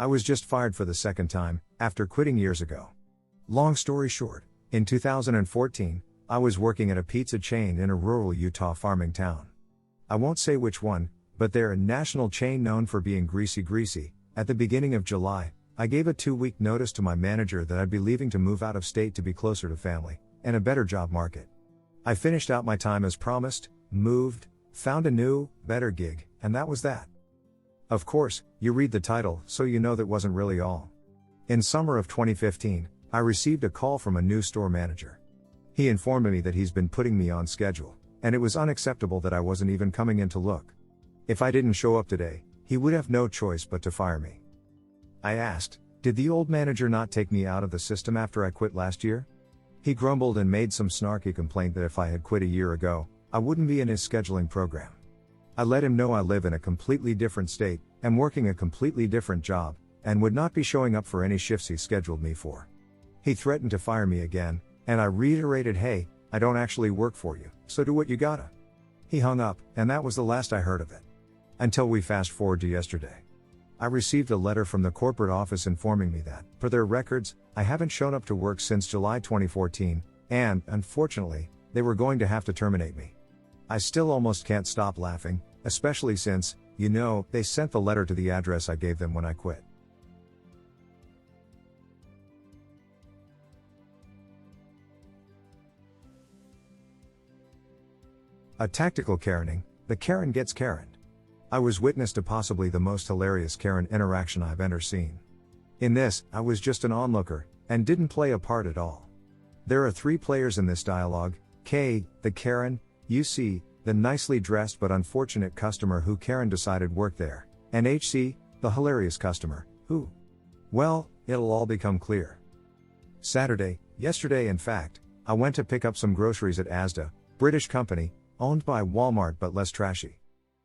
I was just fired for the second time, after quitting years ago. Long story short, in 2014, I was working at a pizza chain in a rural Utah farming town. I won't say which one, but they're a national chain known for being greasy. At the beginning of July, I gave a 2-week notice to my manager that I'd be leaving to move out of state to be closer to family, and a better job market. I finished out my time as promised, moved, found a new, better gig, and that was that. Of course, you read the title, so you know that wasn't really all. In summer of 2015, I received a call from a new store manager. He informed me that he's been putting me on schedule, and it was unacceptable that I wasn't even coming in to look. If I didn't show up today, he would have no choice but to fire me. I asked, did the old manager not take me out of the system after I quit last year? He grumbled and made some snarky complaint that if I had quit a year ago, I wouldn't be in his scheduling program. I let him know I live in a completely different state, am working a completely different job, and would not be showing up for any shifts he scheduled me for. He threatened to fire me again, and I reiterated, hey, I don't actually work for you, so do what you gotta. He hung up, and that was the last I heard of it. Until we fast forward to yesterday. I received a letter from the corporate office informing me that, per their records, I haven't shown up to work since July 2014, and, unfortunately, they were going to have to terminate me. I still almost can't stop laughing, especially since, they sent the letter to the address I gave them when I quit. A tactical Karening, the Karen gets Karened. I was witness to possibly the most hilarious Karen interaction I've ever seen. In this, I was just an onlooker, and didn't play a part at all. There are 3 players in this dialogue: K, the Karen, UC, the nicely dressed but unfortunate customer who Karen decided worked there, and HC, the hilarious customer, who... well, it'll all become clear. Yesterday in fact, I went to pick up some groceries at Asda, British company, owned by Walmart but less trashy.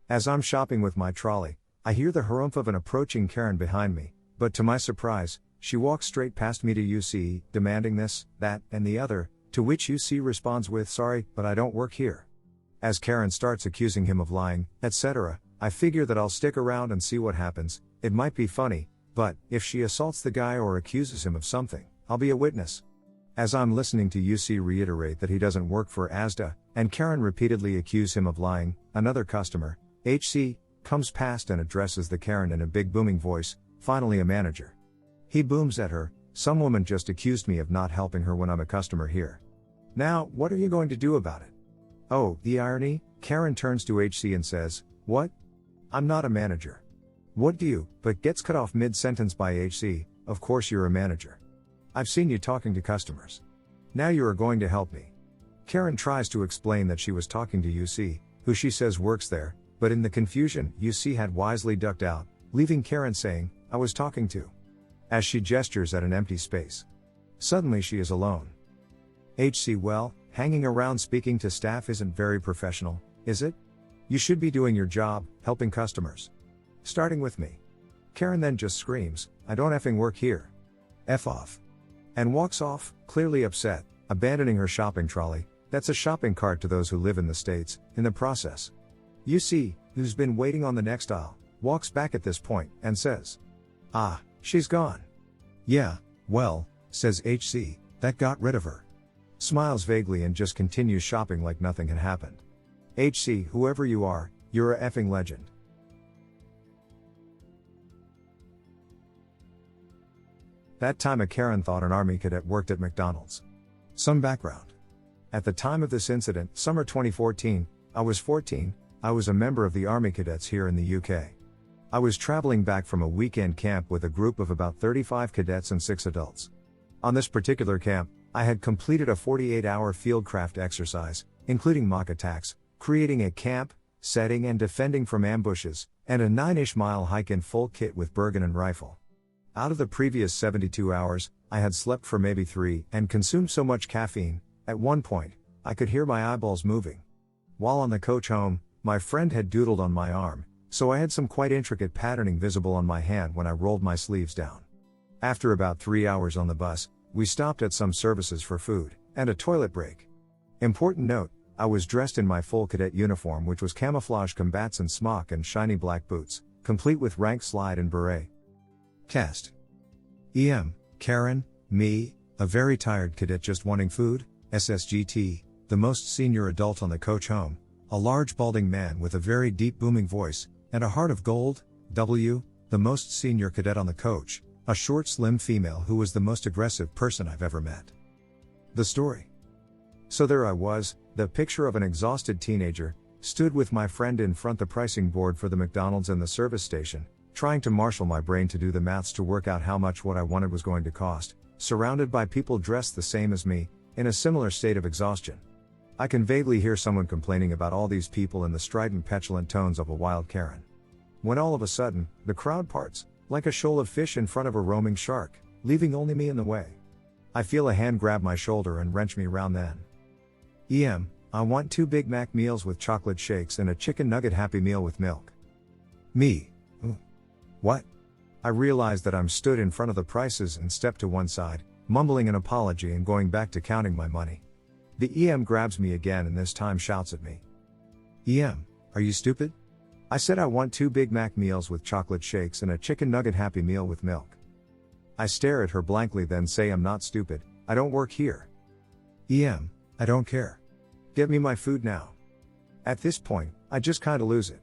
As I'm shopping with my trolley, I hear the harumph of an approaching Karen behind me, but to my surprise, she walks straight past me to UC, demanding this, that, and the other, to which UC responds with, sorry, but I don't work here. As Karen starts accusing him of lying, etc., I figure that I'll stick around and see what happens. It might be funny, but, if she assaults the guy or accuses him of something, I'll be a witness. As I'm listening to UC reiterate that he doesn't work for Asda, and Karen repeatedly accuse him of lying, another customer, HC, comes past and addresses the Karen in a big booming voice, finally a manager. He booms at her, some woman just accused me of not helping her when I'm a customer here. Now, what are you going to do about it? Oh, the irony, Karen turns to HC and says, what? I'm not a manager. What do you, but gets cut off mid-sentence by HC, of course you're a manager. I've seen you talking to customers. Now you are going to help me. Karen tries to explain that she was talking to UC, who she says works there, but in the confusion, UC had wisely ducked out, leaving Karen saying, I was talking to. As she gestures at an empty space. Suddenly she is alone. HC, well, hanging around speaking to staff isn't very professional, is it? You should be doing your job, helping customers. Starting with me. Karen then just screams, I don't effing work here. F off. And walks off, clearly upset, abandoning her shopping trolley, that's a shopping cart to those who live in the States, in the process. UC, who's been waiting on the next aisle, walks back at this point, and says, ah, she's gone. Yeah, well, says HC, that got rid of her. Smiles vaguely and just continues shopping like nothing had happened. HC, whoever you are, you're a effing legend. That time a Karen thought an Army cadet worked at McDonald's. Some background. At the time of this incident, summer 2014, I was 14, I was a member of the Army Cadets here in the UK. I was traveling back from a weekend camp with a group of about 35 cadets and 6 adults. On this particular camp, I had completed a 48-hour fieldcraft exercise, including mock attacks, creating a camp, setting and defending from ambushes, and a 9-ish mile hike in full kit with Bergen and rifle. Out of the previous 72 hours, I had slept for maybe 3 and consumed so much caffeine, at one point, I could hear my eyeballs moving. While on the coach home, my friend had doodled on my arm, so I had some quite intricate patterning visible on my hand when I rolled my sleeves down. After about 3 hours on the bus, we stopped at some services for food, and a toilet break. Important note, I was dressed in my full cadet uniform, which was camouflage combats and smock and shiny black boots, complete with rank slide and beret. Cast. EM, Karen, me, a very tired cadet just wanting food, SSGT, the most senior adult on the coach home, a large balding man with a very deep booming voice, and a heart of gold, W, the most senior cadet on the coach, a short slim female who was the most aggressive person I've ever met. The story. So there I was, the picture of an exhausted teenager, stood with my friend in front the pricing board for the McDonald's and the service station, trying to marshal my brain to do the maths to work out how much what I wanted was going to cost, surrounded by people dressed the same as me, in a similar state of exhaustion. I can vaguely hear someone complaining about all these people in the strident petulant tones of a wild Karen. When all of a sudden, the crowd parts, like a shoal of fish in front of a roaming shark, leaving only me in the way. I feel a hand grab my shoulder and wrench me round then. EM, I want 2 Big Mac meals with chocolate shakes and a chicken nugget Happy Meal with milk. Me. What? I realize that I'm stood in front of the prices and step to one side, mumbling an apology and going back to counting my money. The EM grabs me again and this time shouts at me. EM, are you stupid? I said I want 2 Big Mac meals with chocolate shakes and a chicken nugget Happy Meal with milk. I stare at her blankly then say I'm not stupid, I don't work here. EM, I don't care. Get me my food now. At this point, I just kinda lose it.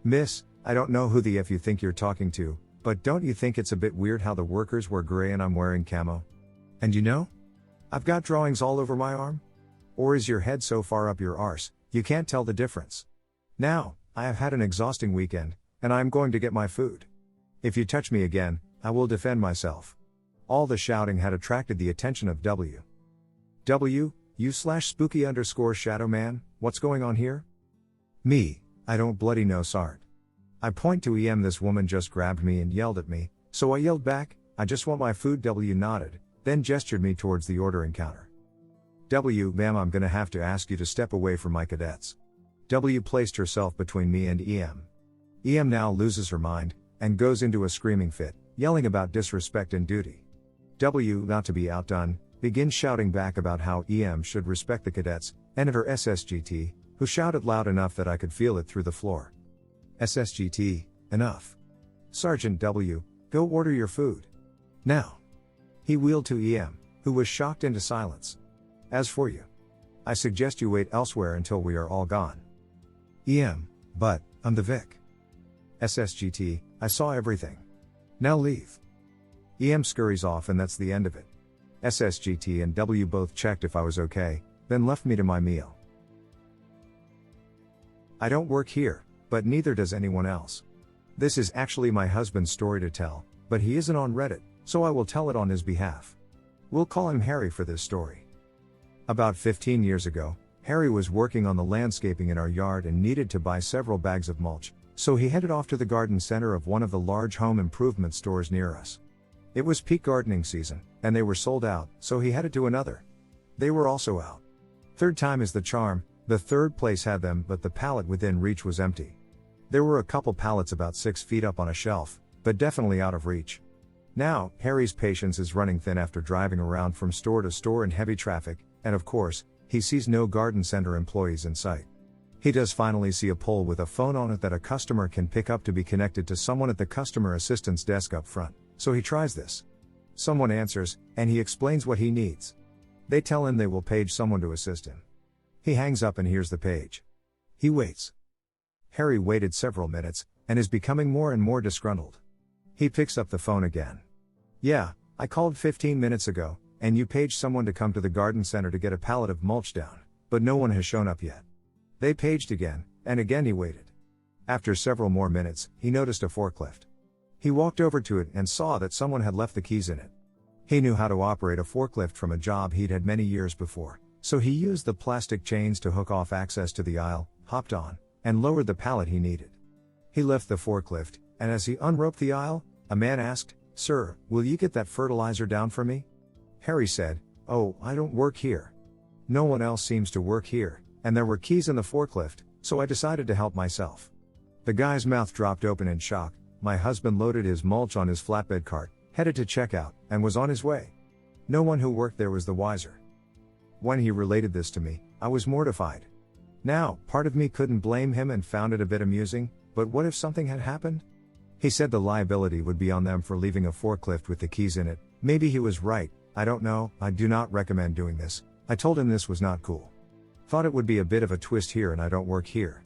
Miss, I don't know who the F you think you're talking to, but don't you think it's a bit weird how the workers wear gray and I'm wearing camo? And you know? I've got drawings all over my arm? Or is your head so far up your arse, you can't tell the difference? Now, I have had an exhausting weekend, and I am going to get my food. If you touch me again, I will defend myself. All the shouting had attracted the attention of W. W, you/spooky_shadow man, what's going on here? Me, I don't bloody know Sart. I point to EM, this woman just grabbed me and yelled at me, so I yelled back, I just want my food. W nodded, then gestured me towards the ordering counter. W, ma'am, I'm gonna have to ask you to step away from my cadets. W placed herself between me and EM. EM now loses her mind, and goes into a screaming fit, yelling about disrespect and duty. W, not to be outdone, begins shouting back about how EM should respect the cadets, and at her SSGT, who shouted loud enough that I could feel it through the floor. SSGT, enough. Sergeant W, go order your food. Now. He wheeled to EM, who was shocked into silence. As for you, I suggest you wait elsewhere until we are all gone. EM, but, I'm the Vic. SSGT, I saw everything. Now leave. EM scurries off and that's the end of it. SSGT and W both checked if I was okay, then left me to my meal. I don't work here, but neither does anyone else. This is actually my husband's story to tell, but he isn't on Reddit, so I will tell it on his behalf. We'll call him Harry for this story. About 15 years ago, Harry was working on the landscaping in our yard and needed to buy several bags of mulch, so he headed off to the garden center of one of the large home improvement stores near us. It was peak gardening season, and they were sold out, so he headed to another. They were also out. Third time is the charm, the third place had them, but the pallet within reach was empty. There were a couple pallets about 6 feet up on a shelf, but definitely out of reach. Now, Harry's patience is running thin after driving around from store to store in heavy traffic, and of course, he sees no garden center employees in sight. He does finally see a pole with a phone on it that a customer can pick up to be connected to someone at the customer assistance desk up front, so he tries this. Someone answers, and he explains what he needs. They tell him they will page someone to assist him. He hangs up and hears the page. He waits. Harry waited several minutes, and is becoming more and more disgruntled. He picks up the phone again. Yeah, I called 15 minutes ago, and you paged someone to come to the garden center to get a pallet of mulch down, but no one has shown up yet. They paged again, and again he waited. After several more minutes, he noticed a forklift. He walked over to it and saw that someone had left the keys in it. He knew how to operate a forklift from a job he'd had many years before, so he used the plastic chains to hook off access to the aisle, hopped on, and lowered the pallet he needed. He left the forklift, and as he unroped the aisle, a man asked, "Sir, will you get that fertilizer down for me?" Harry said, "Oh, I don't work here. No one else seems to work here, and there were keys in the forklift, so I decided to help myself." The guy's mouth dropped open in shock. My husband loaded his mulch on his flatbed cart, headed to checkout, and was on his way. No one who worked there was the wiser. When he related this to me, I was mortified. Now, part of me couldn't blame him and found it a bit amusing, but what if something had happened? He said the liability would be on them for leaving a forklift with the keys in it. Maybe he was right, I don't know, I do not recommend doing this. I told him this was not cool. Thought it would be a bit of a twist here and I don't work here.